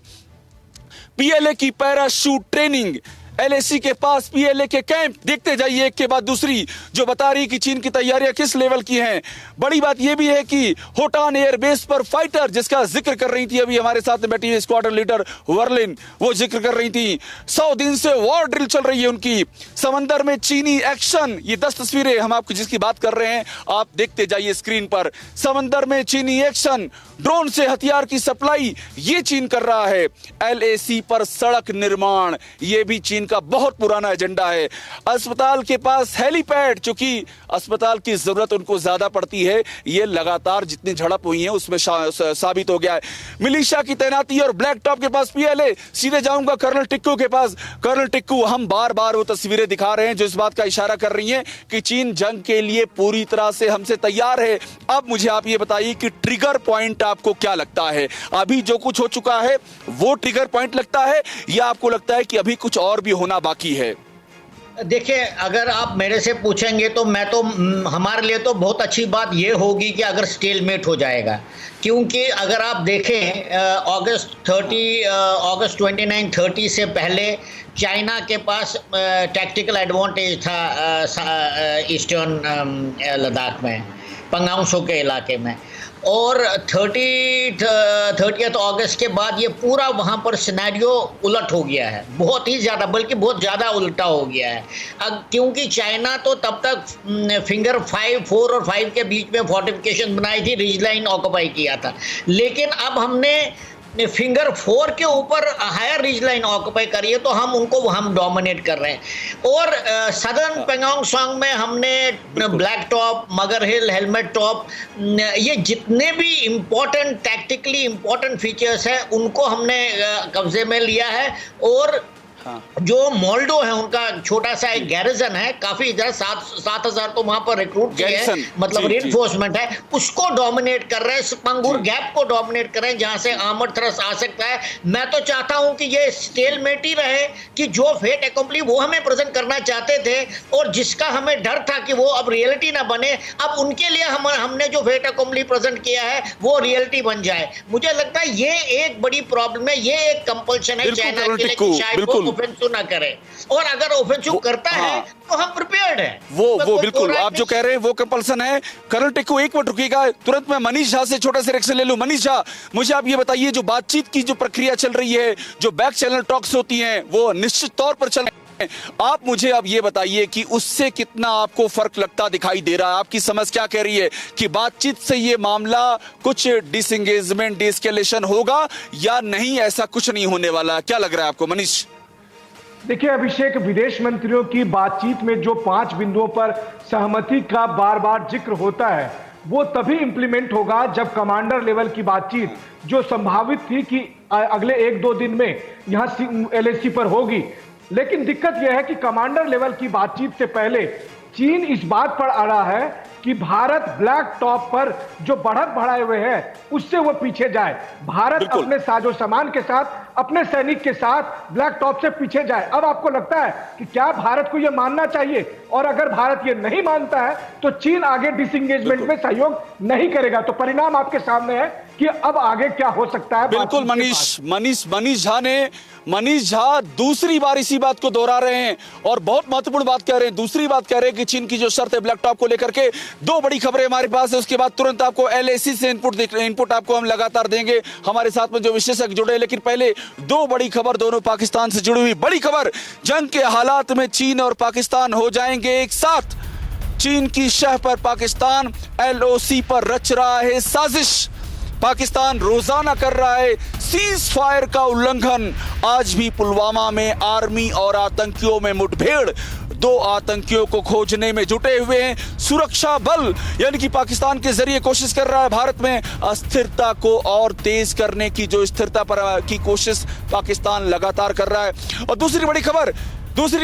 PLA की पैराशूट ट्रेनिंग, LAC के पास PLA के कैंप देखते जाइए एक के बाद दूसरी, जो बता रही कि चीन की तैयारियां किस लेवल की हैं। बड़ी बात यह भी है कि होटान एयरबेस पर फाइटर, जिसका जिक्र कर रही थी अभी हमारे साथ में बैठी हुई स्क्वाड्रन लीडर वर्लिन, वो जिक्र कर रही थी 100 दिन से वॉर ड्रिल चल रही है उनकी। समंदर में चीनी एक्शन, ये 10 तस्वीरें हम आपको जिसकी बात कर रहे हैं आप देखते जाइए स्क्रीन पर। समंदर में चीनी एक्शन, ड्रोन से हथियार की सप्लाई, ये चीन कर रहा है। LAC पर सड़क निर्माण, ये भी चीन का बहुत पुराना एजेंडा है। अस्पताल के पास हेलीपैड, चूंकि अस्पताल की जरूरत उनको ज्यादा पड़ती है, ये लगातार जितनी झड़प हुई है उसमें साबित हो गया है। मिलिशिया की तैनाती और ब्लैक टॉप के पास PLA। सीधे जाऊंगा कर्नल टिक्कू के पास। कर्नल टिक्कू, हम बार बार वो तस्वीरें दिखा रहे हैं जो इस बात का इशारा कर रही हैं कि चीन जंग के लिए पूरी तरह से हमसे तैयार है। अब मुझे आप ये बताइए कि ट्रिगर पॉइंट आपको क्या लगता है? अभी जो कुछ हो चुका है वो ट्रिगर पॉइंट लगता है, या आपको लगता है कि अभी कुछ और भी होना बाकी है? देखिए, अगर आप मेरे से पूछेंगे तो मैं तो हमारे लिए तो बहुत अच्छी बात ये होगी कि अगर स्टेलमेट हो जाएगा, क्योंकि अगर आप देखें अगस्त 29-30 से पहले चाइना के पास टैक्टिकल एडवांटेज था ईस्टर्न लद्दाख में, पंगांगसो के इलाके में, और 30 अगस्त के बाद ये पूरा वहाँ पर सिनेरियो उलट हो गया है, बहुत ही ज़्यादा, बल्कि बहुत ज़्यादा उल्टा हो गया है। अब क्योंकि चाइना तो तब तक फिंगर 4 और 5 के बीच में फोर्टिफिकेशन बनाई थी, रिज लाइन ऑक्यूपाई किया था, लेकिन अब हमने फिंगर 4 के ऊपर हायर रिज लाइन ऑक्यूपाई करी है, तो हम डोमिनेट कर रहे हैं। और सदर्न पेंगोंग सॉन्ग में हमने ब्लैक टॉप, मगर हिल, हेलमेट टॉप, ये जितने भी इम्पोर्टेंट टैक्टिकली इम्पोर्टेंट फीचर्स हैं उनको हमने कब्जे में लिया है। और जो मोल्डो है उनका छोटा सा एक गैरिजन है, काफी 7,000 तो वहां पर रिक्रूट किए हैं, मतलब रेनफोर्समेंट है, उसको डोमिनेट कर रहे हैं। स्पंगुर गैप को डोमिनेट कर रहे हैं जहां से आर्मर्ड थ्रस्ट आ सकता है। मैं तो चाहता हूं कि ये स्टेलमेट ही रहे, कि जो फेट एकम्प्ली वो हमें प्रेजेंट करना चाहते थे और जिसका हमें डर था कि वो अब रियलिटी ना बने, अब उनके लिए हमने जो फेट एकम्प्ली प्रेजेंट किया है वो रियलिटी बन जाए। मुझे लगता है ये एक बड़ी प्रॉब्लम है, ये एक कंपल्शन है चाइना के लिए कि शायद वो ऑफेंसिव ना करे, और अगर ऑफेंसिव करता है तो हम प्रिपेयर्ड हैं। वो बिल्कुल आप जो कह रहे हैं वो कंपल्सन है। कर्नल टिक्कू, एक मिनट रुकिएगा, तुरंत मैं मनीष झा से छोटा सा रिएक्शन ले लूं। मनीष झा, मुझे आप ये बताइए, जो बातचीत की जो प्रक्रिया चल रही है, जो बैक चैनल टॉक्स होती हैं, वो निश्चित तौर पर चल रही हैं। आप मुझे अब ये बताइए कि उससे कितना आपको फर्क लगता दिखाई दे रहा है? आपकी समझ क्या कह रही है कि बातचीत से ये मामला कुछ डिसएंगेजमेंट, डिएस्केलेशन होगा या नहीं? ऐसा कुछ नहीं होने वाला, क्या लग रहा है आपको मनीष? देखिए अभिषेक, विदेश मंत्रियों की बातचीत में जो 5 बिंदुओं पर सहमति का बार बार जिक्र होता है, वो तभी इंप्लीमेंट होगा जब कमांडर लेवल की बातचीत, जो संभावित थी कि अगले 1-2 दिन में यहां LAC पर होगी, लेकिन दिक्कत यह है कि कमांडर लेवल की बातचीत से पहले चीन इस बात पर अड़ा है कि भारत ब्लैक टॉप पर जो बढ़त बढ़ाए हुए है उससे वो पीछे जाए। भारत अपने साजो सामान के साथ, अपने सैनिक के साथ ब्लैक टॉप से पीछे जाए। अब आपको लगता है कि क्या भारत को यह मानना चाहिए? और अगर भारत ये नहीं मानता है तो चीन आगे डिसएंगेजमेंट में सहयोग नहीं करेगा। तो परिणाम आपके सामने है कि अब आगे क्या हो सकता है। बिल्कुल मनीष झा दूसरी बार इसी बात को दोहरा रहे हैं और बहुत महत्वपूर्ण बात कह रहे हैं। दूसरी बात कह रहे हैं कि चीन की जो शर्त है ब्लैक टॉप को लेकर के, 2 बड़ी खबरें हमारे पास है, उसके बाद तुरंत आपको LAC से इनपुट आपको हम लगातार देंगे, हमारे साथ में जो विशेषज्ञ जुड़े। लेकिन पहले 2 बड़ी खबर, दोनों पाकिस्तान से जुड़ी हुई। बड़ी खबर, जंग के हालात में चीन और पाकिस्तान हो जाएंगे एक साथ। चीन की शह पर पाकिस्तान LOC पर रच रहा है साजिश। पाकिस्तान रोजाना कर रहा है सीज फायर का उल्लंघन। आज भी पुलवामा में आर्मी और आतंकियों में मुठभेड़, 2 आतंकियों को खोजने में जुटे हुए हैं सुरक्षा बल, यानी कि पाकिस्तान के जरिए कोशिश कर रहा है भारत में अस्थिरता को और तेज करने की, जो स्थिरता पर की कोशिश पाकिस्तान लगातार कर रहा है। और दूसरी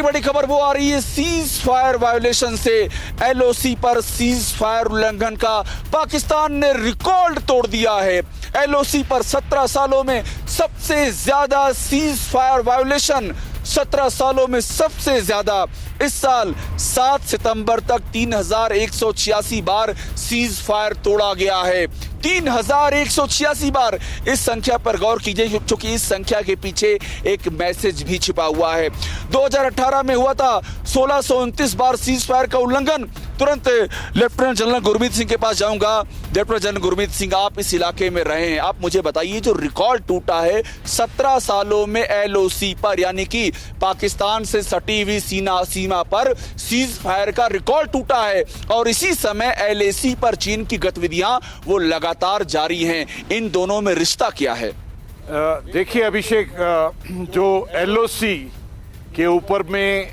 बड़ी खबर वो आ रही है सीज फायर वायोलेशन से। LOC पर सीज फायर उल्लंघन का पाकिस्तान ने रिकॉर्ड तोड़ दिया है। LOC पर 17 सालों में सबसे ज्यादा सीज फायर वायोलेशन, 17 सालों में सबसे ज्यादा। इस साल 7 सितंबर तक 3186 बार सीज फायर तोड़ा गया है। 3186 बार। इस संख्या पर गौर कीजिए क्योंकि इस संख्या के पीछे एक मैसेज भी छिपा हुआ है। 2018 में हुआ था 1629 बार सीज फायर का उल्लंघन। तुरंत लेफ्टिनेंट जनरल गुरमीत सिंह के पास जाऊंगा। लेफ्टिनेंट जनरल गुरमीत सिंह, आप इस इलाके में रहे हैं, आप मुझे बताइए जो रिकॉर्ड टूटा है 17 सालों में LOC पर, यानी कि पाकिस्तान से सटी हुई सीमा पर सीज फायर का रिकॉर्ड टूटा है और इसी समय LAC पर चीन की गतिविधियां वो लगातार जारी हैं। इन दोनों में रिश्ता क्या है? देखिए अभिषेक, जो LOC के ऊपर में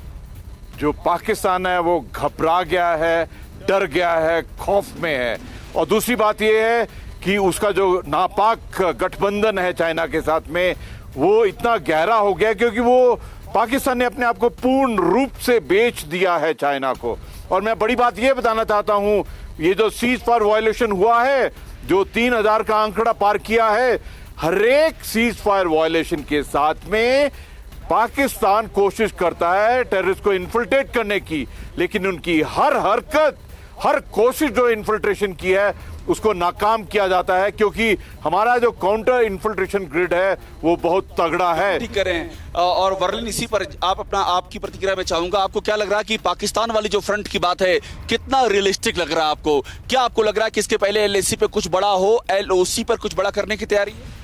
जो पाकिस्तान है वो घबरा गया है, डर गया है, खौफ में है। और दूसरी बात यह है कि उसका जो नापाक गठबंधन है चाइना के साथ में, वो इतना गहरा हो गया क्योंकि वो पाकिस्तान ने अपने आप को पूर्ण रूप से बेच दिया है चाइना को। और मैं बड़ी बात यह बताना चाहता हूं, ये जो सीज फायर वायलेशन हुआ है, जो 3000 का आंकड़ा पार किया है, हर एक सीज फायर वायलेशन के साथ में पाकिस्तान कोशिश करता है टेररिस्ट को इन्फिल्ट्रेट करने की, लेकिन उनकी हर हरकत, हर कोशिश जो इन्फिल्ट्रेशन की है उसको नाकाम किया जाता है क्योंकि हमारा जो काउंटर इन्फिल्ट्रेशन ग्रिड है वो बहुत तगड़ा है। ठीक करें। और वर्लिन, इसी पर आपकी प्रतिक्रिया में चाहूंगा। आपको क्या लग रहा है कि पाकिस्तान वाली जो फ्रंट की बात है कितना रियलिस्टिक लग रहा है आपको? क्या आपको लग रहा है कि इसके पहले LAC पे कुछ बड़ा हो, LOC पर कुछ बड़ा करने की तैयारी है?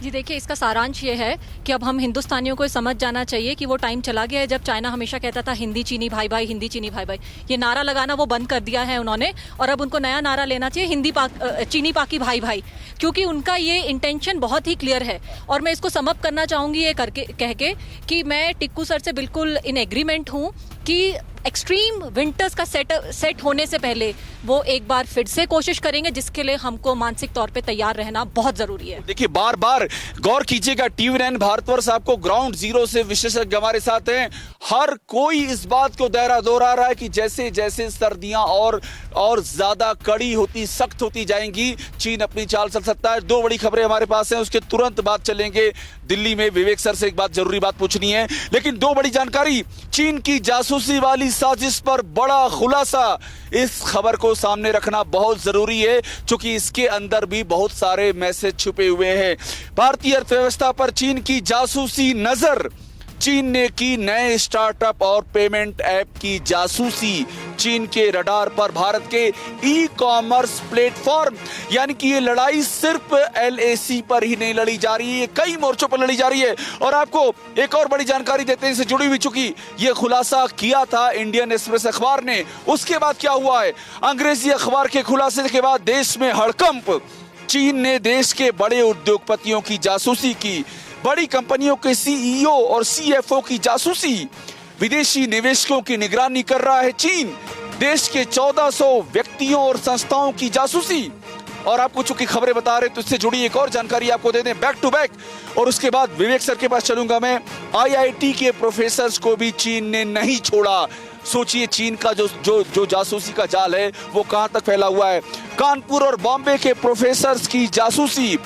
जी देखिए, इसका सारांश ये है कि अब हम हिंदुस्तानियों को समझ जाना चाहिए कि वो टाइम चला गया है जब चाइना हमेशा कहता था हिंदी चीनी भाई भाई, हिंदी चीनी भाई भाई। ये नारा लगाना वो बंद कर दिया है उन्होंने और अब उनको नया नारा लेना चाहिए चीनी पाकी भाई भाई, क्योंकि उनका ये इंटेंशन बहुत ही क्लियर है। और मैं इसको समअप करना चाहूँगी ये कह के कि मैं टिक्कू सर से बिल्कुल इन एग्रीमेंट हूँ कि एक्सट्रीम विंटर्स का सेट होने से पहले वो एक बार फिर से कोशिश करेंगे, जिसके लिए हमको मानसिक तौर पे तैयार रहना बहुत जरूरी है। देखिए, बार बार गौर कीजिएगा, TV9 भारतवर्ष आपको ग्राउंड जीरो से विशेषज्ञ हमारे साथ हैं। हर कोई इस बात को दोहरा रहा है कि जैसे जैसे सर्दियां और ज्यादा कड़ी होती, सख्त होती जाएंगी, चीन अपनी चाल चल सकता है। दो बड़ी खबरें हमारे पास हैं, उसके तुरंत बाद चलेंगे दिल्ली में। विवेक सर से एक बात, जरूरी बात पूछनी है, लेकिन दो बड़ी जानकारी। चीन की जासूसी वाली साजिश पर बड़ा खुलासा, इस खबर को सामने रखना बहुत जरूरी है क्योंकि इसके अंदर भी बहुत सारे मैसेज छुपे हुए हैं। भारतीय अर्थव्यवस्था पर चीन की जासूसी नजर। चीन ने की नए स्टार्टअप और पेमेंट ऐप की जासूसी। चीन के रडार पर भारत के ई-कॉमर्स प्लेटफॉर्म, यानी कि ये लड़ाई सिर्फ LAC पर ही नहीं लड़ी जा रही है, कई मोर्चों पर लड़ी जा रही है। और आपको एक और बड़ी जानकारी देते हैं, इससे जुड़ी हुई, चूंकि ये खुलासा किया था इंडियन एक्सप्रेस अखबार ने। उसके बाद क्या हुआ है? अंग्रेजी अखबार के खुलासे के बाद देश में हड़कंप। चीन ने देश के बड़े उद्योगपतियों की जासूसी की, बड़ी कंपनियों के CEO और CFO की जासूसी, विदेशी निवेशकों की निगरानी कर रहा है चीन, देश के 1400 व्यक्तियों और संस्थाओं की जासूसी। और आपको चूंकि खबरें बता रहे तो इससे जुड़ी एक और जानकारी आपको दे दें बैक टू बैक, और उसके बाद विवेक सर के पास चलूंगा मैं। IIT के प्रोफेसर्स को भी चीन ने नहीं छोड़ा। सोचिए चीन का जो जासूसी का जाल है वो कहां तक फैला हुआ है। कानपुर और बॉम्बे के प्रोफेसर्स की जासूसी,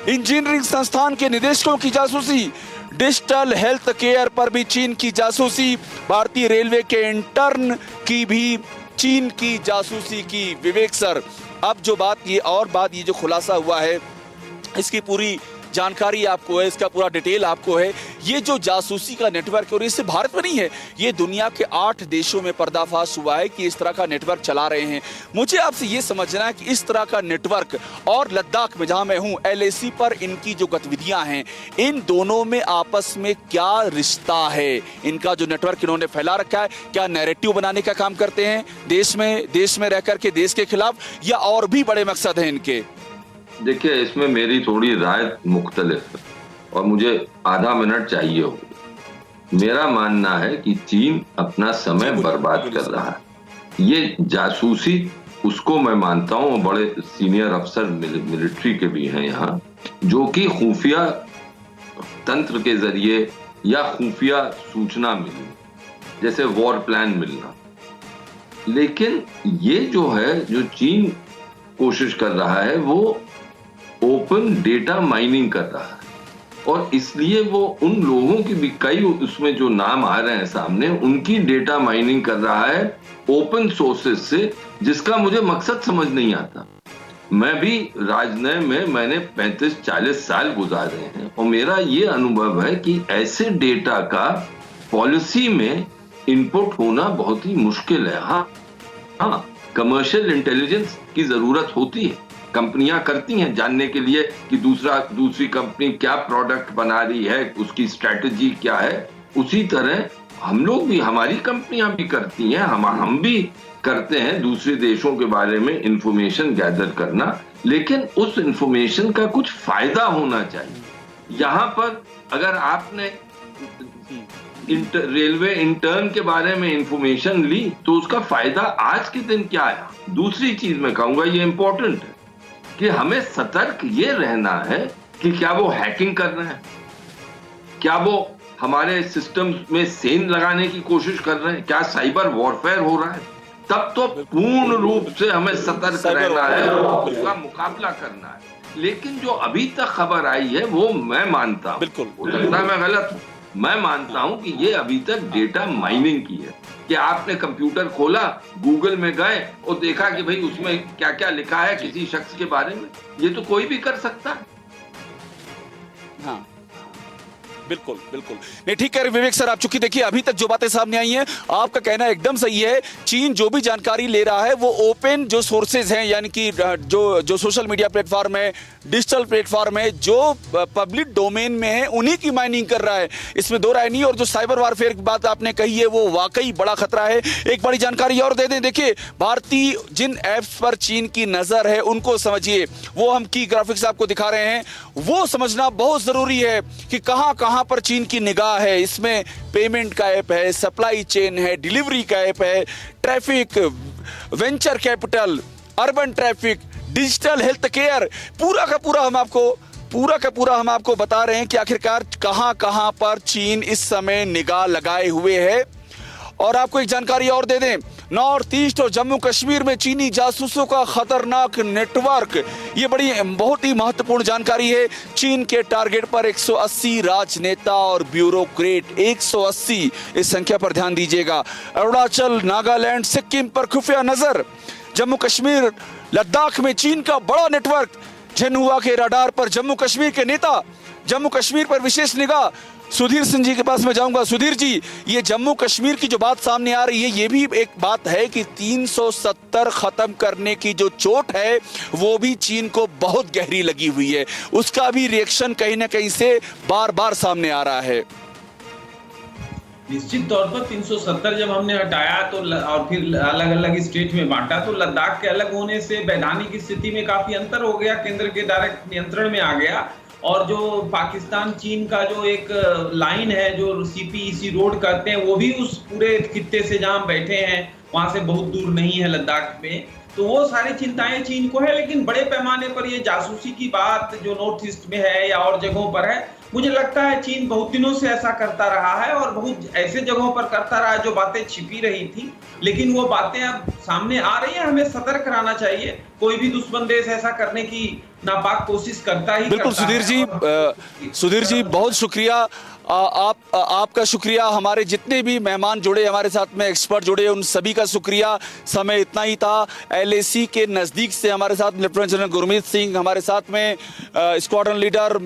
इंजीनियरिंग संस्थान के निदेशकों की जासूसी, डिजिटल हेल्थ केयर पर भी चीन की जासूसी, भारतीय रेलवे के इंटर्न की भी चीन की जासूसी की। विवेक सर, अब जो बात ये जो खुलासा हुआ है, इसकी पूरी जानकारी आपको है, इसका पूरा डिटेल आपको है। ये जो जासूसी का नेटवर्क है, और इससे भारत में नहीं है, ये दुनिया के 8 देशों में पर्दाफाश हुआ है कि इस तरह का नेटवर्क चला रहे हैं। मुझे आपसे ये समझना है कि इस तरह का नेटवर्क और लद्दाख में जहां मैं हूं, LAC पर इनकी जो गतिविधियां हैं, इन दोनों में आपस में क्या रिश्ता है? इनका जो नेटवर्क इन्होंने फैला रखा है, क्या नैरेटिव बनाने का काम करते हैं देश में रह करके देश के खिलाफ, या और भी बड़े मकसद हैं इनके? देखिए, इसमें मेरी थोड़ी राय मुख्तलिफ है और मुझे आधा मिनट चाहिए हो। मेरा मानना है कि चीन अपना समय बर्बाद कर रहा है। ये जासूसी, उसको मैं मानता हूँ, बड़े सीनियर अफसर मिलिट्री के भी हैं यहाँ, जो कि खुफिया तंत्र के जरिए या खुफिया सूचना मिली, जैसे वॉर प्लान मिलना। लेकिन ये जो है, जो चीन कोशिश कर रहा है, वो ओपन डेटा माइनिंग कर रहा है और इसलिए वो उन लोगों की भी, कई उसमें जो नाम आ रहे हैं सामने, उनकी डेटा माइनिंग कर रहा है ओपन सोर्सेस से, जिसका मुझे मकसद समझ नहीं आता। मैं भी राजनय में मैंने 35-40 साल गुजारे हैं और मेरा ये अनुभव है कि ऐसे डेटा का पॉलिसी में इनपुट होना बहुत ही मुश्किल है। हाँ, कमर्शियल इंटेलिजेंस की जरूरत होती है, कंपनियां करती हैं जानने के लिए कि दूसरी कंपनी क्या प्रोडक्ट बना रही है, उसकी स्ट्रेटजी क्या है। उसी तरह हम लोग भी, हमारी कंपनियां भी करती हैं, हम भी करते हैं दूसरे देशों के बारे में इंफॉर्मेशन गैदर करना, लेकिन उस इंफॉर्मेशन का कुछ फायदा होना चाहिए। यहाँ पर अगर आपने रेलवे इंटर्न के बारे में इंफॉर्मेशन ली तो उसका फायदा आज के दिन क्या आया। दूसरी चीज मैं कहूंगा, ये इंपॉर्टेंट है कि हमें सतर्क ये रहना है कि क्या वो हैकिंग कर रहे हैं, क्या वो हमारे सिस्टम में सेंध लगाने की कोशिश कर रहे हैं, क्या साइबर वॉरफेयर हो रहा है। तब तो पूर्ण रूप से हमें सतर्क रहना है, उसका मुकाबला करना है। लेकिन जो अभी तक खबर आई है वो मैं मानता हूं, बिल्कुल, हो सकता है मैं गलत हूं, मैं मानता हूं कि ये अभी तक डेटा माइनिंग की है कि आपने कंप्यूटर खोला, गूगल में गए और देखा कि भाई उसमें क्या क्या लिखा है किसी शख्स के बारे में। ये तो कोई भी कर सकता है। हाँ, बिल्कुल बिल्कुल, नहीं ठीक कह रहे विवेक सर आप। चूंकि देखिए अभी तक जो बातें सामने आई हैं, आपका कहना एकदम सही है। चीन जो भी जानकारी ले रहा है वो ओपन जो सोर्सेज हैं, यानी कि जो सोशल मीडिया प्लेटफॉर्म है, डिजिटल प्लेटफॉर्म है, जो पब्लिक डोमेन में है, उन्हीं की माइनिंग कर रहा है, इसमें दो राय नहीं। और जो साइबर वारफेयर की बात आपने कही है वो वाकई बड़ा खतरा है। एक बड़ी जानकारी और दे दें, देखिए भारतीय जिन ऐप्स पर चीन की नजर है उनको समझिए, वो हम की ग्राफिक्स आपको दिखा रहे हैं, वो समझना बहुत जरूरी है कि कहां कहां पर चीन की निगाह है। इसमें पेमेंट का ऐप है, सप्लाई चेन है, डिलीवरी का ऐप है, traffic, venture capital, urban traffic, digital health care, पूरा का पूरा हम आपको बता रहे हैं कि आखिरकार कहां कहां पर चीन इस समय निगाह लगाए हुए है। और आपको एक जानकारी और दे दें, नॉर्थ ईस्ट और जम्मू कश्मीर में चीनी जासूसों का खतरनाक नेटवर्क, ये बहुत ही महत्वपूर्ण जानकारी है। चीन के टारगेट पर 180 राजनेता और ब्यूरोक्रेट, 180, इस संख्या पर ध्यान दीजिएगा। अरुणाचल, नागालैंड, सिक्किम पर खुफिया नजर, जम्मू कश्मीर, लद्दाख में चीन का बड़ा नेटवर्क, झिनहुआ के रडार पर जम्मू कश्मीर के नेता, जम्मू कश्मीर पर विशेष निगाह। सुधीर सिंह जी के पास मैं जाऊंगा। सुधीर जी, ये जम्मू कश्मीर की जो बात सामने आ रही है, ये भी एक बात है कि 370 खत्म करने की जो चोट है वो भी चीन को बहुत गहरी लगी हुई है, उसका भी रिएक्शन कहीं ना कहीं से बार बार सामने आ रहा है। निश्चित तौर पर 370 जब हमने हटाया तो और फिर अलग अलग स्टेट में बांटा तो लद्दाख के अलग होने से वैधानिक स्थिति में काफी अंतर हो गया, केंद्र के डायरेक्ट नियंत्रण में आ गया। और जो पाकिस्तान चीन का जो एक लाइन है जो CPEC रोड कहते हैं, वो भी उस पूरे खित्ते से जहां बैठे हैं वहां से बहुत दूर नहीं है लद्दाख में। तो वो सारी चिंताएं चीन को है, लेकिन बड़े पैमाने पर ये जासूसी की बात जो नॉर्थ ईस्ट में है या और जगहों पर है, मुझे लगता है चीन बहुत दिनों से ऐसा करता रहा है और बहुत ऐसे जगहों पर करता रहा है जो बातें छिपी रही थी, लेकिन वो बातें अब सामने आ रही हैं। हमें सतर्क रहना चाहिए, कोई भी दुश्मन देश ऐसा करने की नापाक कोशिश करता ही बिल्कुल। सुधीर जी बहुत शुक्रिया, आपका शुक्रिया, हमारे जितने भी मेहमान जुड़े हमारे साथ में, एक्सपर्ट जुड़े, उन सभी का शुक्रिया। समय इतना ही था। LAC के नजदीक से हमारे साथ लेफ्टिनेंट जनरल गुरमीत सिंह, हमारे साथ में स्क्वाड्रन लीडर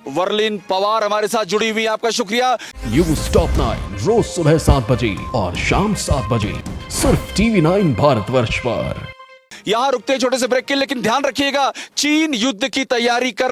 वर्लिन पवार हमारे साथ जुड़ी हुई, आपका शुक्रिया। न्यूज़ टॉप 9 रोज सुबह 7 बजे और शाम 7 बजे सिर्फ TV9 भारतवर्ष पर। यहां रुकते छोटे से ब्रेक के, लेकिन ध्यान रखिएगा, चीन युद्ध की तैयारी कर